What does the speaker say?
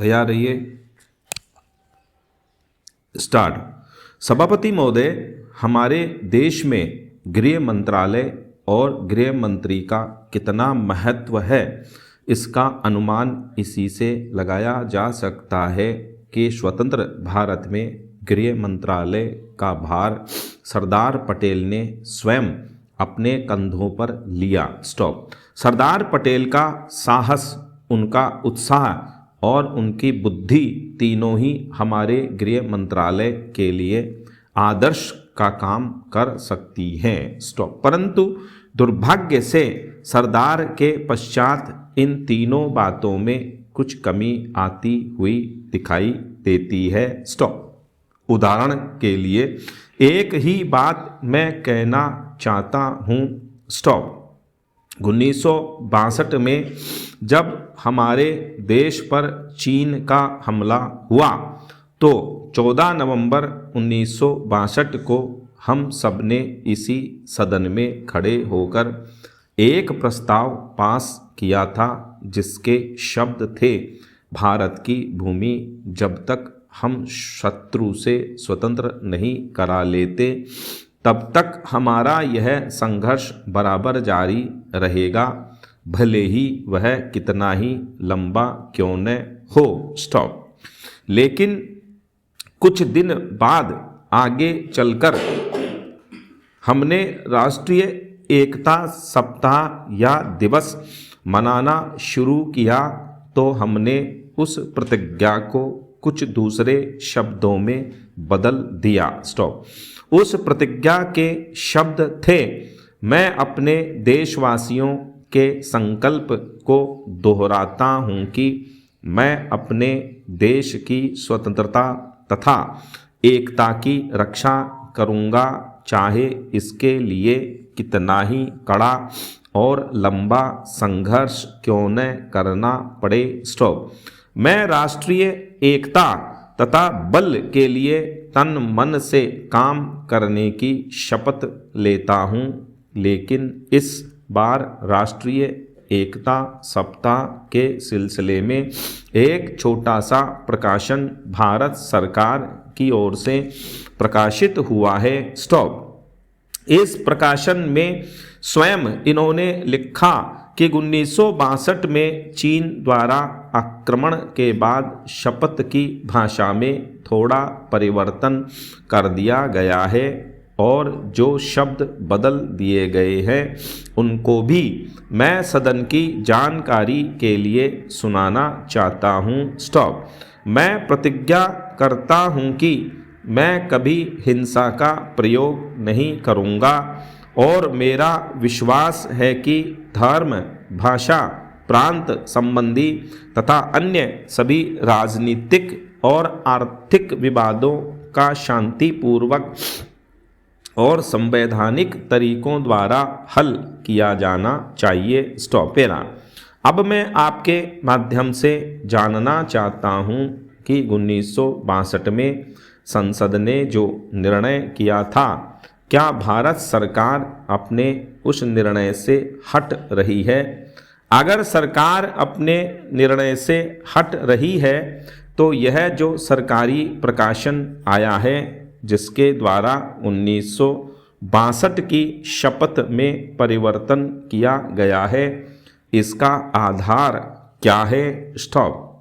तैयार रहिए। स्टार्ट। सभापति महोदय, हमारे देश में गृह मंत्रालय और गृह मंत्री का कितना महत्व है, इसका अनुमान इसी से लगाया जा सकता है कि स्वतंत्र भारत में गृह मंत्रालय का भार सरदार पटेल ने स्वयं अपने कंधों पर लिया। स्टॉप। सरदार पटेल का साहस, उनका उत्साह और उनकी बुद्धि तीनों ही हमारे गृह मंत्रालय के लिए आदर्श का काम कर सकती हैं। स्टॉप। परंतु दुर्भाग्य से सरदार के पश्चात इन तीनों बातों में कुछ कमी आती हुई दिखाई देती है। स्टॉप। उदाहरण के लिए एक ही बात मैं कहना चाहता हूँ। स्टॉप। 1962 में जब हमारे देश पर चीन का हमला हुआ तो 14 नवंबर 1962 को हम सब ने इसी सदन में खड़े होकर एक प्रस्ताव पास किया था, जिसके शब्द थे, भारत की भूमि जब तक हम शत्रु से स्वतंत्र नहीं करा लेते तब तक हमारा यह संघर्ष बराबर जारी रहेगा, भले ही वह कितना ही लंबा क्यों न हो। स्टॉप। लेकिन कुछ दिन बाद आगे चलकर हमने राष्ट्रीय एकता सप्ताह या दिवस मनाना शुरू किया तो हमने उस प्रतिज्ञा को कुछ दूसरे शब्दों में बदल दिया। स्टॉप। उस प्रतिज्ञा के शब्द थे, मैं अपने देशवासियों के संकल्प को दोहराता हूँ कि मैं अपने देश की स्वतंत्रता तथा एकता की रक्षा करूँगा, चाहे इसके लिए कितना ही कड़ा और लंबा संघर्ष क्यों न करना पड़े। स्टॉप। मैं राष्ट्रीय एकता तथा बल के लिए तन मन से काम करने की शपथ लेता हूँ, लेकिन इस बार राष्ट्रीय एकता सप्ताह के सिलसिले में एक छोटा सा प्रकाशन भारत सरकार की ओर से प्रकाशित हुआ है। स्टॉप। इस प्रकाशन में स्वयं इन्होंने लिखा कि 1962 में चीन द्वारा आक्रमण के बाद शपथ की भाषा में थोड़ा परिवर्तन कर दिया गया है और जो शब्द बदल दिए गए हैं उनको भी मैं सदन की जानकारी के लिए सुनाना चाहता हूँ। स्टॉप। मैं प्रतिज्ञा करता हूँ कि मैं कभी हिंसा का प्रयोग नहीं करूँगा और मेरा विश्वास है कि धर्म, भाषा, प्रांत संबंधी तथा अन्य सभी राजनीतिक और आर्थिक विवादों का शांतिपूर्वक और संवैधानिक तरीकों द्वारा हल किया जाना चाहिए। स्टॉप। अब मैं आपके माध्यम से जानना चाहता हूँ कि 1962 में संसद ने जो निर्णय किया था, क्या भारत सरकार अपने उस निर्णय से हट रही है? अगर सरकार अपने निर्णय से हट रही है तो यह जो सरकारी प्रकाशन आया है जिसके द्वारा 1962 की शपथ में परिवर्तन किया गया है, इसका आधार क्या है? स्टॉप।